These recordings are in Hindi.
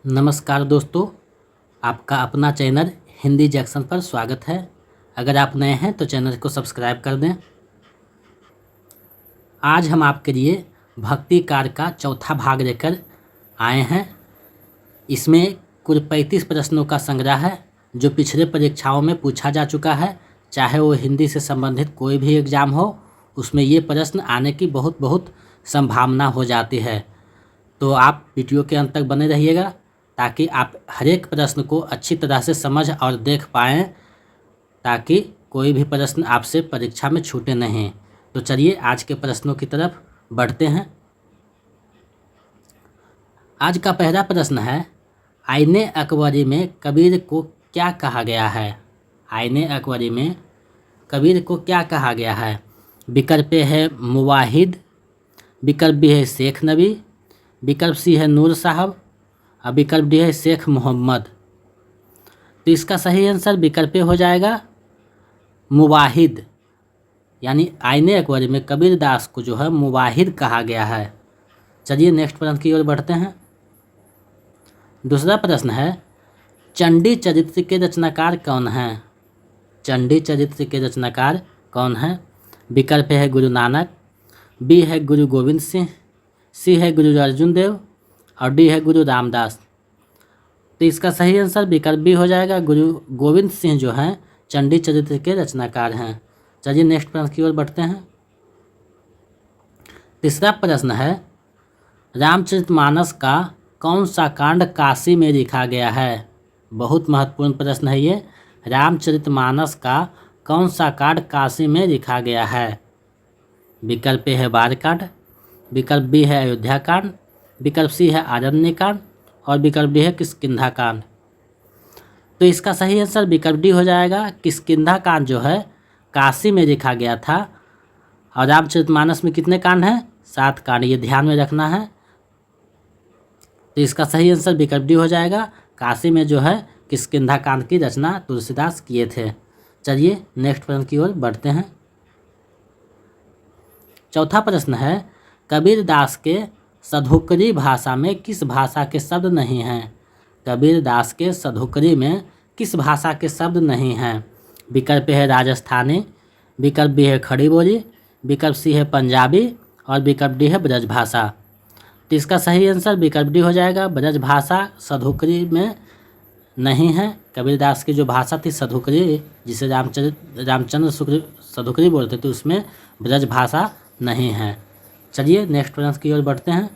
नमस्कार दोस्तों, आपका अपना चैनल हिंदी जैक्सन पर स्वागत है। अगर आप नए हैं तो चैनल को सब्सक्राइब कर दें। आज हम आपके लिए भक्ति कार का चौथा भाग लेकर आए हैं। इसमें कुल 35 प्रश्नों का संग्रह है जो पिछले परीक्षाओं में पूछा जा चुका है। चाहे वो हिंदी से संबंधित कोई भी एग्ज़ाम हो, उसमें ये प्रश्न आने की बहुत संभावना हो जाती है। तो आप वीडियो के अंत तक बने रहिएगा ताकि आप हर एक प्रश्न को अच्छी तरह से समझ और देख पाएँ, ताकि कोई भी प्रश्न आपसे परीक्षा में छूटे नहीं। तो चलिए आज के प्रश्नों की तरफ बढ़ते हैं। आज का पहला प्रश्न है, आईने अकबरी में कबीर को क्या कहा गया है? आईने अकबरी में कबीर को क्या कहा गया है? विकल्प ए है मुवाहिद, विकल्प बी है शेख नबी, विकल्प सी है नूर साहब और विकल्प डी है शेख मोहम्मद। तो इसका सही आंसर विकल्प ए हो जाएगा मुवाहिद, यानी आईने अकबरी में कबीर दास को जो है मुवाहिद कहा गया है। चलिए नेक्स्ट प्रश्न की ओर बढ़ते हैं। दूसरा प्रश्न है, चंडी चरित्र के रचनाकार कौन हैं? चंडी चरित्र के रचनाकार कौन हैं? विकल्प है गुरु नानक, बी है गुरु गोविंद सिंह, सी है गुरु अर्जुन देव और डी है गुरु रामदास। तो इसका सही आंसर विकल्प बी हो जाएगा, गुरु गोविंद सिंह जो हैं चंडी चरित्र के रचनाकार हैं। चलिए नेक्स्ट प्रश्न की ओर बढ़ते हैं। तीसरा प्रश्न है, रामचरितमानस का कौन सा कांड काशी में लिखा गया है? बहुत महत्वपूर्ण प्रश्न है ये। रामचरितमानस का कौन सा कांड काशी में लिखा गया है? विकल्प ए है बारकांड, विकल्प बी है अयोध्या कांड, विकल्प सी है आरण्य कांड और विकल्प डी है किष्किंधा कांड। तो इसका सही आंसर विकल्प डी हो जाएगा। किष्किंधा कांड जो है काशी में लिखा गया था। और रामचरितमानस में कितने कांड हैं? 7 कांड, ये ध्यान में रखना है। तो इसका सही आंसर विकल्प डी हो जाएगा। काशी में जो है किष्किंधा कांड की रचना तुलसीदास किए थे। चलिए नेक्स्ट प्रश्न की ओर बढ़ते हैं। चौथा प्रश्न है, कबीर दास के सधोकरी भाषा में किस भाषा के शब्द नहीं हैं? कबीर दास के सधोकरी में किस भाषा के शब्द नहीं हैं? विकल्प है राजस्थानी, विकल्प बी है खड़ी बोली, विकल्प सी है पंजाबी और विकल्प डी है ब्रज भाषा। तो इसका सही आंसर विकल्प डी हो जाएगा। ब्रज भाषा सधोकरी में नहीं है। कबीरदास की जो भाषा थी सधोकरी, जिसे रामचंद्र शुक्र सधोकरी बोलते थे, उसमें ब्रज भाषा नहीं है। चलिए नेक्स्ट प्रश्न की ओर बढ़ते हैं।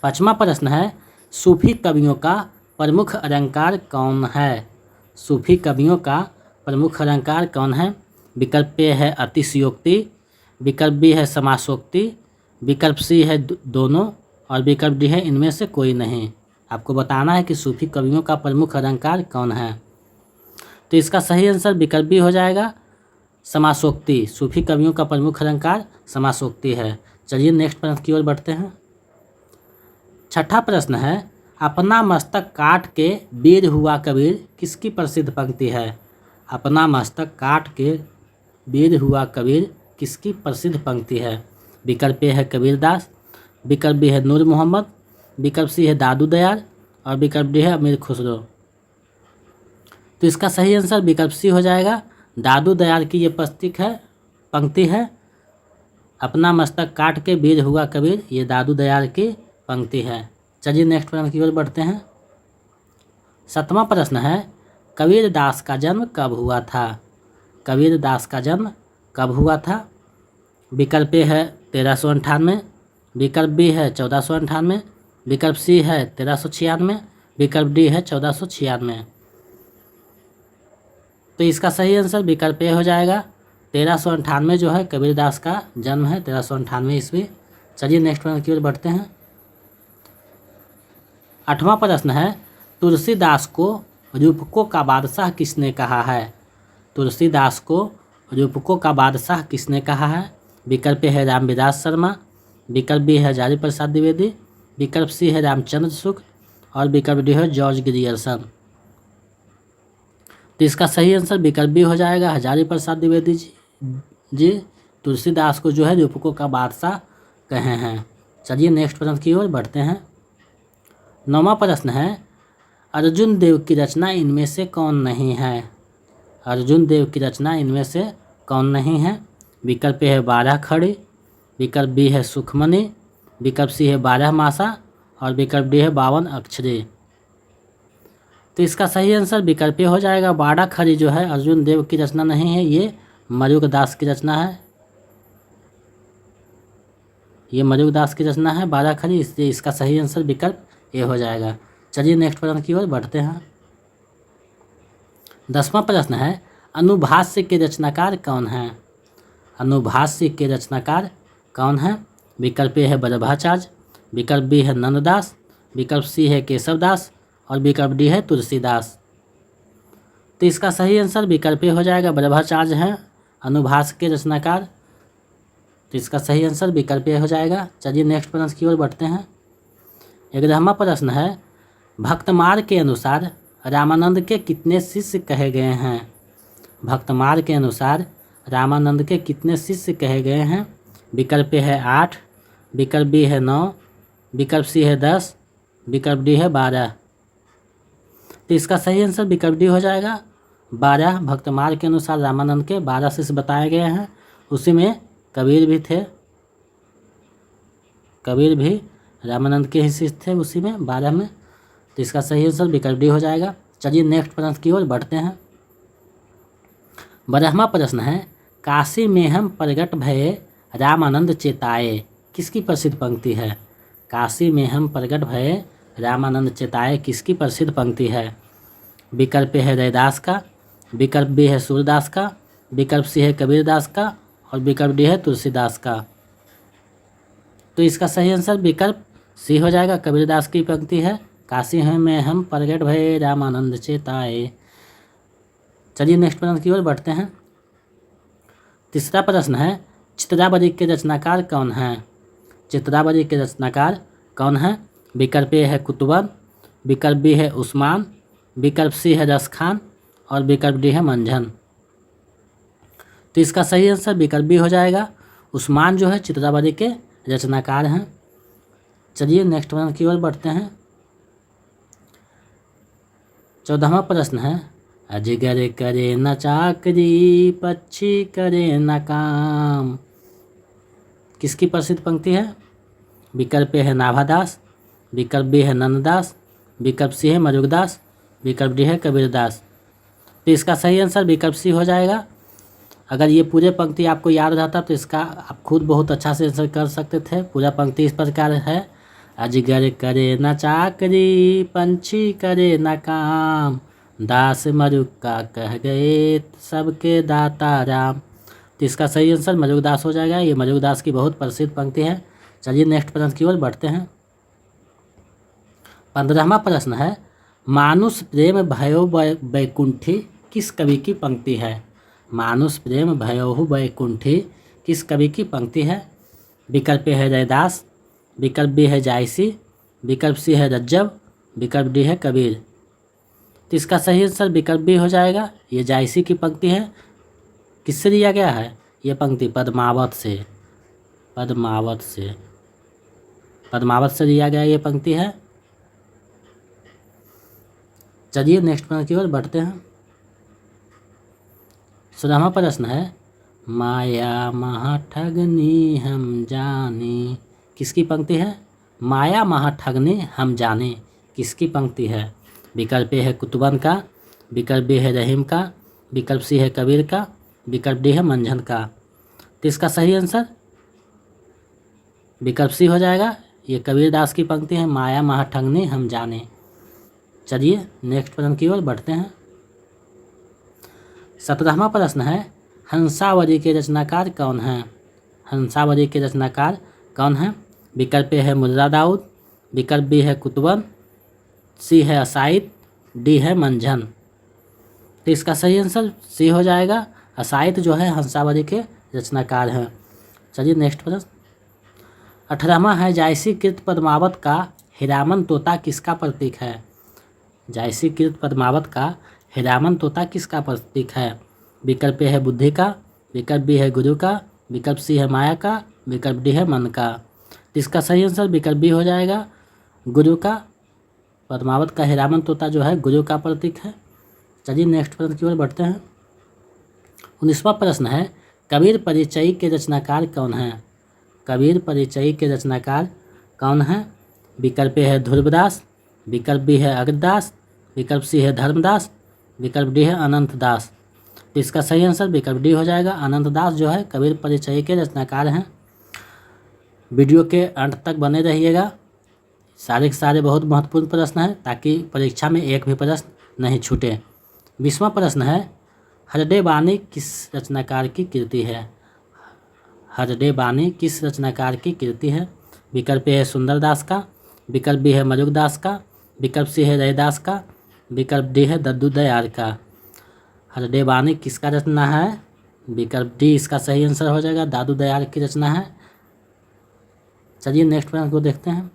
पांचवा प्रश्न है, सूफी कवियों का प्रमुख अलंकार कौन है? सूफी कवियों का प्रमुख अलंकार कौन है? विकल्प ए है अतिशयोक्ति, विकल्प बी है समासोक्ति, विकल्प सी है दोनों और विकल्प डी है इनमें से कोई नहीं। आपको बताना है कि सूफी कवियों का प्रमुख अलंकार कौन है। तो इसका सही आंसर विकल्प बी हो जाएगा, समासोक्ति। सूफी कवियों का प्रमुख अलंकार समासोक्ति है। चलिए नेक्स्ट प्रश्न की ओर बढ़ते हैं। छठा प्रश्न है, अपना मस्तक काट के वीर हुआ कबीर किसकी प्रसिद्ध पंक्ति है? अपना मस्तक काट के वीर हुआ कबीर किसकी प्रसिद्ध पंक्ति है? विकल्प ए है कबीरदास, विकल्प बी है नूर मोहम्मद, विकल्प सी है दादू दयाल और विकल्प डी है अमीर खुसरो। तो इसका सही आंसर विकल्प सी हो जाएगा। दादू दयाल की ये पंक्ति है। अपना मस्तक काट के वीर हुआ कबीर, ये दादू दयाल की पंक्ति है। चलिए नेक्स्ट प्रश्न की ओर बढ़ते हैं। सातवां प्रश्न है, कबीर दास का जन्म कब हुआ था? कबीर दास का जन्म कब हुआ था? विकल्प ए है 1398, विकल्प बी है 1498, विकल्प सी है 1396, विकल्प डी है 1496। तो इसका सही आंसर विकल्प ए हो जाएगा। 1398 जो है कबीरदास का जन्म है, 1398 ईस्वी। चलिए नेक्स्ट प्रश्न की ओर बढ़ते हैं। आठवां प्रश्न है, तुलसीदास को रूपकों का बादशाह किसने कहा है? तुलसीदास को रूपकों का बादशाह किसने कहा है? विकल्प है रामविलास शर्मा, विकल्प बी है हजारी प्रसाद द्विवेदी, विकल्प सी है रामचंद्र शुक्ल और विकल्प डी है जॉर्ज ग्रियर्सन। तो इसका सही आंसर विकल्प बी हो जाएगा, हजारी प्रसाद द्विवेदी जी तुलसीदास को जो है रूपकों का बादशाह कहे हैं। चलिए नेक्स्ट प्रश्न की ओर बढ़ते हैं। 9वां प्रश्न है अर्जुन देव की रचना इनमें से कौन नहीं है। अर्जुन देव की रचना इनमें से कौन नहीं है। विकल्प ए है 12 खड़ी, विकल्प बी है सुखमणि, विकल्प सी है 12 मासा और विकल्प डी है 52 अक्षरी। तो इसका सही आंसर विकल्प ए हो जाएगा। 12 खड़ी जो है अर्जुन देव की रचना नहीं है, ये मरुकदास की रचना है। ये मरुकदास की रचना है 12 खड़ी, इसलिए इसका सही आंसर विकल्प ए हो जाएगा। चलिए नेक्स्ट प्रश्न की ओर बढ़ते हैं। 10वां प्रश्न है अनुभाष्य के रचनाकार कौन है। अनुभाष्य के रचनाकार कौन है। विकल्प ए है वल्लभाचार्य, विकल्प बी है नंददास, विकल्प सी है केशवदास और विकल्प डी है तुलसीदास। तो इसका सही आंसर विकल्प ए हो जाएगा। वल्लभाचार्य हैं अनुभाष्य के रचनाकार, तो इसका सही आंसर विकल्प ए हो जाएगा। चलिए नेक्स्ट प्रश्न की ओर बढ़ते हैं। 11वां प्रश्न है भक्तमार के अनुसार रामानंद के कितने शिष्य कहे गए हैं। भक्तमार के अनुसार रामानंद के कितने शिष्य कहे गए हैं। विकल्प ए है 8, विकल्प बी है 9, विकल्प सी है 10, विकल्प डी है 12। तो इसका सही आंसर विकल्प डी हो जाएगा। 12 भक्तमार के अनुसार रामानंद के 12 शिष्य बताए गए हैं। उसी में कबीर भी थे, कबीर भी रामानंद के ही शिष्य थे उसी में 12 में। तो इसका सही आंसर विकल्प डी हो जाएगा। चलिए नेक्स्ट प्रश्न की ओर बढ़ते हैं। 12वां प्रश्न है काशी में हम प्रगट भये रामानंद चेताए किसकी प्रसिद्ध पंक्ति है। काशी में हम प्रगट भये रामानंद चेताए किसकी प्रसिद्ध पंक्ति है। विकल्प ए है रैदास का, विकल्प बी है सूरदास का, विकल्प सी है कबीरदास का और विकल्प डी है तुलसीदास का। तो इसका सही आंसर विकल्प सी हो जाएगा। कबीरदास की पंक्ति है काशी में हम प्रगट भये रामानंद चेताए। चलिए नेक्स्ट प्रश्न की ओर बढ़ते हैं। तीसरा प्रश्न है चित्रावली के रचनाकार कौन हैं। चित्रावली के रचनाकार कौन हैं। विकल्प ए है कुतुबन, विकल्प बी है उस्मान, विकल्प सी है रस खान और विकल्प डी है मंझन। तो इसका सही आंसर विकल्प बी हो जाएगा। उस्मान जो है चित्रावली के रचनाकार हैं। चलिए नेक्स्ट प्रश्न की ओर बढ़ते हैं। 14वां प्रश्न है अजगर करे न चाकरी पक्षी करे न काम किसकी प्रसिद्ध पंक्ति है। विकल्प ए है नाभादास, विकल्प बी है नंददास, विकल्प सी है मरुकदास, विकल्प डी है कबीरदास। तो इसका सही आंसर विकल्प सी हो जाएगा। अगर ये पूरे पंक्ति आपको याद रहता तो इसका आप खुद बहुत अच्छा से आंसर कर सकते थे। पूरा पंक्ति इस प्रकार है अजगर करे न चाकरी पंछी करे न काम दास मरुक्का कह गए सबके दाता राम। तो इसका सही आंसर मरुकदास हो जाएगा। ये मरुकदास की बहुत प्रसिद्ध पंक्ति है। चलिए नेक्स्ट प्रश्न की ओर बढ़ते हैं। 15वां प्रश्न है मानुष प्रेम भयो वैकुंठी किस कवि की पंक्ति है। मानुष प्रेम भयो वैकुंठी किस कवि की पंक्ति है। विकल्प ए है रैदास, विकल्प बी है जायसी, विकल्प सी है रज्जब, विकल्प डी है कबीर। तो इसका सही आंसर विकल्प बी हो जाएगा। ये जायसी की पंक्ति है। किससे लिया गया है ये पंक्ति। पद्मावत से, पद्मावत से, पद्मावत से लिया गया ये पंक्ति है। चलिए नेक्स्ट प्रश्न की ओर बढ़ते हैं। 16वां प्रश्न है माया महाठगनी हम जाने किसकी पंक्ति है। माया महाठगनी हम जाने किसकी पंक्ति है। विकल्प ए है कुतुबन का, विकल्प बी है रहीम का, विकल्प सी है कबीर का, विकल्प डी है मंझन का। तो इसका सही आंसर विकल्प सी हो जाएगा। ये कबीरदास की पंक्ति है माया महाठगनी हम जाने। चलिए नेक्स्ट प्रश्न की ओर बढ़ते हैं। 17वां प्रश्न है हंसावली के रचनाकार कौन हैं। हंसावली के रचनाकार कौन हैं। विकल्प ए है मुर्रा दाऊद, विकल्प बी है कुतुबन, सी है असाइद, डी है मंझन। तो इसका सही आंसर सी हो जाएगा। असाइद जो है हंसावली के रचनाकार हैं। चलिए नेक्स्ट प्रश्न। 18वां है जायसी कृत पद्मावत का हीरामन तोता किसका प्रतीक है। जायसी कृत पद्मावत का हीरामन तोता किसका प्रतीक है। विकल्प ए है बुद्धि का, विकल्प बी है गुरु का, विकल्प सी है माया का, विकल्प डी है मन का। तो इसका सही आंसर विकल्प बी हो जाएगा। गुरु का पद्मावत का हीरामन तोता जो है गुरु का प्रतीक है। चलिए नेक्स्ट प्रश्न की ओर बढ़ते हैं। 19वां प्रश्न है, कबीर परिचय के रचनाकार कौन हैं? कबीर परिचय के रचनाकार कौन हैं? विकल्प ए है ध्रुवदास, विकल्प बी है अग्रदास, विकल्प सी है धर्मदास, विकल्प डी है अनंत दास। तो इसका सही आंसर विकल्प डी हो जाएगा। अनंत दास जो है कबीर परिचय के रचनाकार हैं। वीडियो के अंत तक बने रहिएगा, सारे के सारे बहुत महत्वपूर्ण प्रश्न हैं ताकि परीक्षा में एक भी प्रश्न नहीं छूटे। 20वां प्रश्न है, हरडे बानी किस रचनाकार की कृति है? हरडे बानी किस रचनाकार की कृति है? विकल्प ए है सुंदरदास का, विकल्प बी है मरुगदास का, विकल्प सी है रैदास का, विकल्प डी है दद्दू दयाल का। हरडे बानी किसका रचना है? विकल्प डी इसका सही आंसर हो जाएगा, दादू दयाल की रचना है। चलिए नेक्स्ट प्रश्न को देखते हैं।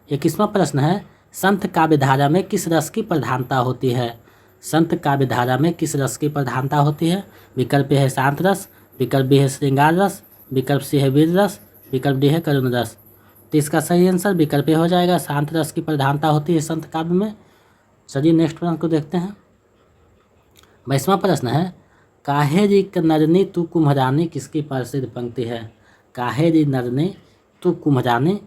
21वां प्रश्न है, संत काव्यधारा में किस रस की प्रधानता होती है? संत काव्यधारा में किस रस की प्रधानता होती है? विकल्प ए है शांत रस, विकल्प बी है श्रृंगार रस, विकल्प सी है वीर रस, विकल्प डी है करुण रस। तो इसका सही आंसर विकल्प ए हो जाएगा, शांत रस की प्रधानता होती है संत काव्य में। चलिए नेक्स्ट प्रश्न को देखते हैं। 22वां प्रश्न है, काहे री नरनी तू कुम्हरानी किसकी प्रसिद्ध पंक्ति है? काहे री नरनी तू कुम्हरानी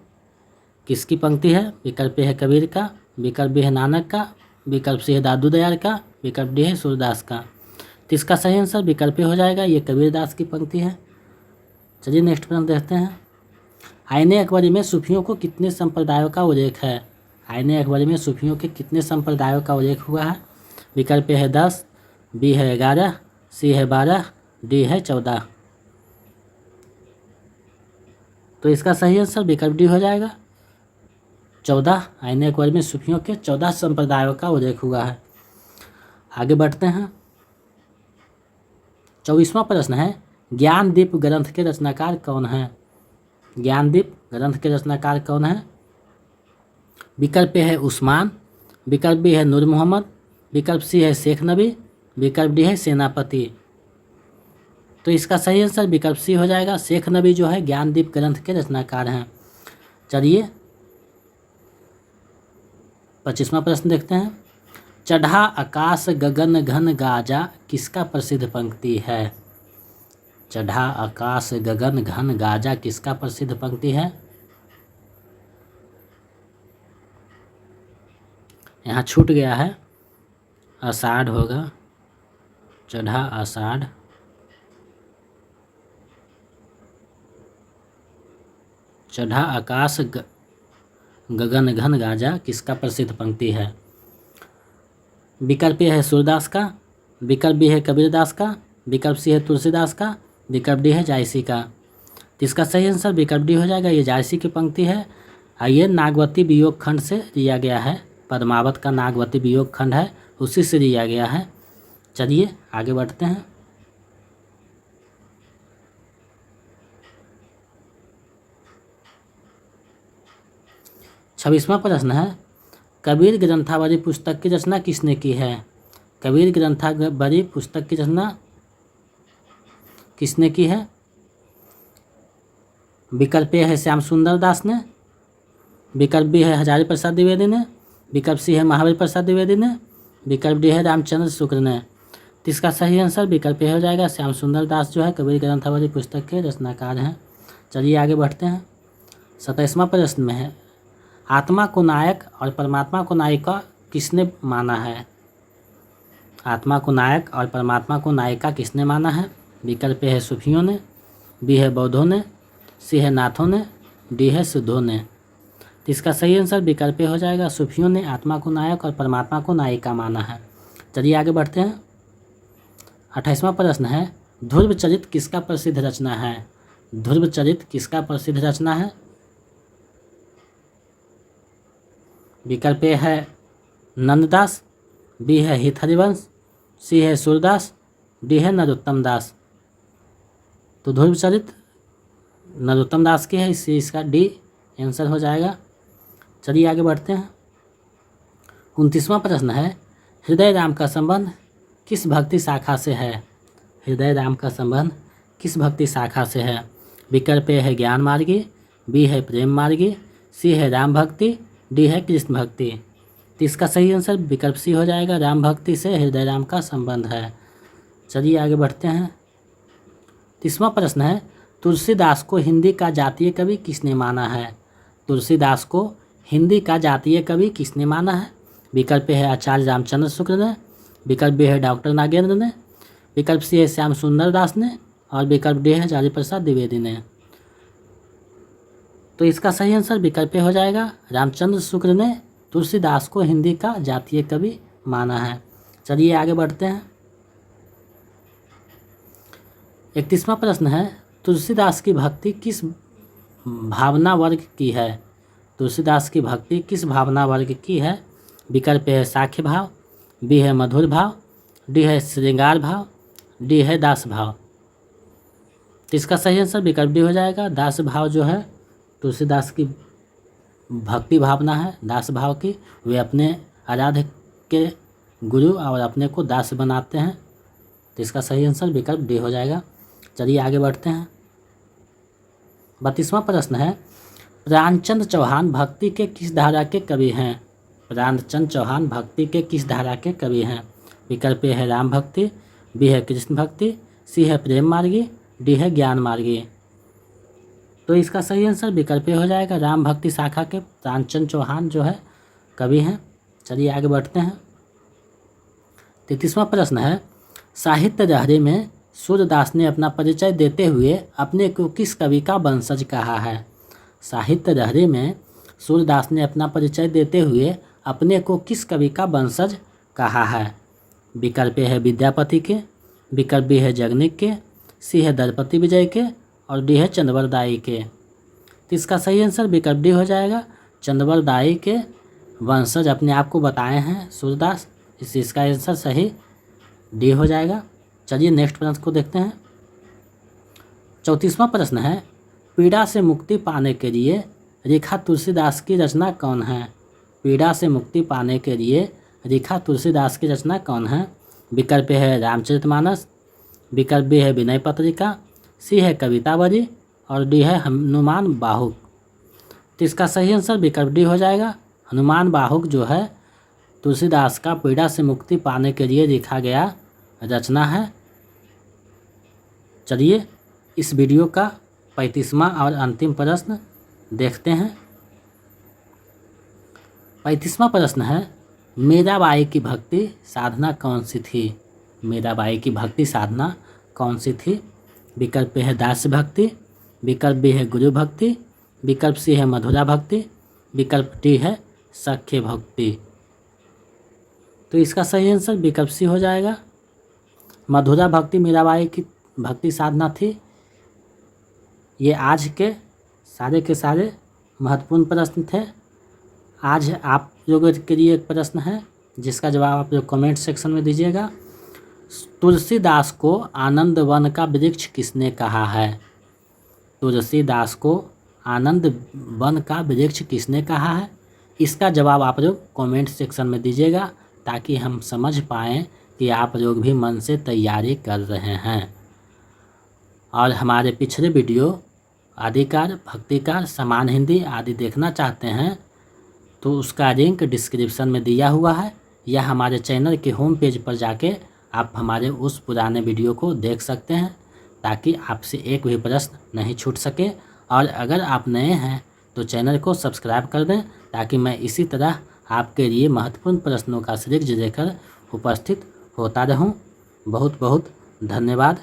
किसकी पंक्ति है? विकल्प ए है कबीर का, विकल्प बी है नानक का, विकल्प सी है दादू दयाल का, विकल्प डी है सूरदास का। तो इसका सही आंसर विकल्प ए हो जाएगा, ये कबीरदास की पंक्ति है। चलिए नेक्स्ट प्रश्न देखते हैं। आईने अकबरी में सूफियों को कितने संप्रदायों का उल्लेख है? आईने अकबरी में सूफियों के कितने संप्रदायों का उल्लेख हुआ है? विकल्प ए है 10, बी है 11, सी है 12, डी है 14। तो इसका सही आंसर विकल्प डी हो जाएगा, 14। आईने अकबरी में सूफियों के 14 संप्रदायों का उल्लेख हुआ है। आगे बढ़ते हैं। 24वां प्रश्न है, ज्ञानदीप ग्रंथ के रचनाकार कौन हैं? ज्ञानदीप ग्रंथ के रचनाकार कौन हैं? विकल्प ए है उस्मान, विकल्प बी है नूर मोहम्मद, विकल्प सी है शेख नबी, विकल्प डी है सेनापति। तो इसका सही आंसर विकल्प सी हो जाएगा, शेख नबी जो है ज्ञानदीप ग्रंथ के रचनाकार हैं। चलिए 25वां प्रश्न देखते हैं। चढ़ा आकाश गगन घन गाजा किसका प्रसिद्ध पंक्ति है? चढ़ा आकाश गगन घन गाजा किसका प्रसिद्ध पंक्ति है? यहाँ छूट गया है, आषाढ़ होगा। चढ़ा आषाढ़, चढ़ा आकाश गगन घन गाजा किसका प्रसिद्ध पंक्ति है? विकल्प ए है सूरदास का, विकल्प बी है कबीरदास का, विकल्प सी है तुलसीदास का, विकल्प डी है जायसी का। तो इसका सही आंसर विकल्प डी हो जाएगा, ये जायसी की पंक्ति है। ये नागवती वियोग खंड से लिया गया है, पद्मावत का नागवती वियोग खंड है, उसी से लिया गया है। चलिए आगे बढ़ते हैं। छब्बीसवां प्रश्न है, कबीर ग्रंथावली पुस्तक की रचना किसने की है? कबीर ग्रंथावली पुस्तक की रचना किसने की है? विकल्प ए है श्याम सुंदर दास ने, विकल्प बी है हजारी प्रसाद द्विवेदी ने, विकल्प सी है महावीर प्रसाद द्विवेदी ने, विकल्प डी है रामचंद्र शुक्ल ने। तो इसका सही आंसर विकल्प ए हो जाएगा, श्याम सुंदर दास जो है कबीर ग्रंथावली पुस्तक के रचनाकार हैं। चलिए आगे बढ़ते हैं। 27वां प्रश्न में है, आत्मा को नायक और परमात्मा को नायिका किसने माना है? आत्मा को नायक और परमात्मा को नायिका किसने माना है? विकल्प ए है सूफियों ने, बी है बौद्धों ने, सी है नाथों ने, डी है सिद्धों ने। तो इसका सही आंसर विकल्प ए हो जाएगा, सूफियों ने आत्मा को नायक और परमात्मा को नायिका माना है। चलिए आगे बढ़ते हैं। 28वां प्रश्न है, ध्रुव चरित किसका प्रसिद्ध रचना है? ध्रुव चरित किसका प्रसिद्ध रचना है? विकल्प ए है नंददास, बी है हित हरिवंश, सी है सूरदास, डी है नरोत्तम दास। तो ध्रुव चरित नरोत्तम दास की है, इससे इसका डी आंसर हो जाएगा। चलिए आगे बढ़ते हैं। 29वां प्रश्न है, हृदय राम का संबंध किस भक्ति शाखा से है? हृदय राम का संबंध किस भक्ति शाखा से है? विकल्प ए है ज्ञान मार्गी, बी है प्रेम मार्गी, सी है राम भक्ति, डी है कृष्ण भक्ति। तो इसका सही आंसर विकल्प सी हो जाएगा, राम भक्ति से हृदय राम का संबंध है। चलिए आगे बढ़ते हैं। 30वां प्रश्न है, तुलसीदास को हिंदी का जातीय कवि किसने माना है? तुलसीदास को हिंदी का जातीय कवि किसने माना है? विकल्प है आचार्य रामचंद्र शुक्ल ने, विकल्प बी है डॉक्टर नागेंद्र ने, विकल्प सी है श्याम सुंदर दास ने, और विकल्प डी है हजारी प्रसाद द्विवेदी ने। तो इसका सही आंसर विकल्प हो जाएगा, रामचंद्र शुक्ल ने तुलसीदास को हिंदी का जातीय कवि माना है। चलिए आगे बढ़ते हैं। 31वां प्रश्न है, तुलसीदास की भक्ति किस भावना वर्ग की है? तुलसीदास की भक्ति किस भावना वर्ग की है? विकल्प है साख्य भाव, बी है मधुर भाव, डी है श्रृंगार भाव, डी है दास भाव। तो इसका सही आंसर विकल्प डी हो जाएगा, दास भाव जो है तुलसीदास की भक्ति भावना है दास भाव की। वे अपने आराध्य के गुरु और अपने को दास बनाते हैं। तो इसका सही आंसर विकल्प डी हो जाएगा। चलिए आगे बढ़ते हैं। 32वां प्रश्न है, प्राणचंद चौहान भक्ति के किस धारा के कवि हैं? प्राणचंद चौहान भक्ति के किस धारा के कवि हैं? विकल्प ए है राम भक्ति, बी है कृष्ण भक्ति, सी है प्रेम मार्गी, डी है ज्ञान मार्गी। तो इसका सही आंसर विकल्प ए हो जाएगा, राम भक्ति शाखा के प्राणचंद चौहान जो है कवि हैं। चलिए आगे बढ़ते हैं। 33वां प्रश्न है, साहित्य लहरी में सूरदास ने अपना परिचय देते हुए अपने को किस कवि का वंशज कहा है? साहित्य लहरी में सूरदास ने अपना परिचय देते हुए अपने को किस कवि का वंशज कहा है? विकल्प है विद्यापति के, विकल्प बी है जगनिक के, सी है दलपति विजय के, और डी है चंद्रवरदाई के। तो इसका सही आंसर विकल्प डी हो जाएगा, चंद्रवरदाई के वंशज अपने आप को बताए हैं सूरदास। इसका आंसर सही डी हो जाएगा। चलिए नेक्स्ट प्रश्न को देखते हैं। 34वां प्रश्न है, पीड़ा से मुक्ति पाने के लिए रेखा तुलसीदास की रचना कौन है? पीड़ा से मुक्ति पाने के लिए रेखा तुलसीदास की रचना कौन है? विकल्प है रामचरितमानस, विकल्प बी है विनय पत्रिका, सी है कवितावली, और डी है हनुमान बाहुक। तो इसका सही आंसर विकल्प डी हो जाएगा, हनुमान बाहुक जो है तुलसीदास का पीड़ा से मुक्ति पाने के लिए लिखा गया रचना है। चलिए इस वीडियो का 35वां और अंतिम प्रश्न देखते हैं। 35वां प्रश्न है, मीराबाई की भक्ति साधना कौन सी थी? मीराबाई की भक्ति साधना कौन सी थी? विकल्प है दास भक्ति, विकल्प बी है गुरु भक्ति, विकल्प सी है मधुरा भक्ति, विकल्प डी है सख्य भक्ति। तो इसका सही आंसर विकल्प सी हो जाएगा, मधुरा भक्ति मीराबाई की भक्ति साधना थी। ये आज के सारे महत्वपूर्ण प्रश्न थे। आज आप लोगों के लिए एक प्रश्न है जिसका जवाब आप लोग कमेंट सेक्शन में दीजिएगा। तुलसीदास को आनंद वन का वृक्ष किसने कहा है? तुलसीदास को आनंद वन का वृक्ष किसने कहा है? इसका जवाब आप लोग कमेंट सेक्शन में दीजिएगा ताकि हम समझ पाएँ कि आप लोग भी मन से तैयारी कर रहे हैं। और हमारे पिछले वीडियो आदिकार, भक्तिकार, समान हिंदी आदि देखना चाहते हैं तो उसका लिंक डिस्क्रिप्शन में दिया हुआ है, या हमारे चैनल के होम पेज पर जाके आप हमारे उस पुराने वीडियो को देख सकते हैं ताकि आपसे एक भी प्रश्न नहीं छूट सके। और अगर आप नए हैं तो चैनल को सब्सक्राइब कर दें ताकि मैं इसी तरह आपके लिए महत्वपूर्ण प्रश्नों का सीरीज लेकर उपस्थित होता रहूं। बहुत बहुत धन्यवाद।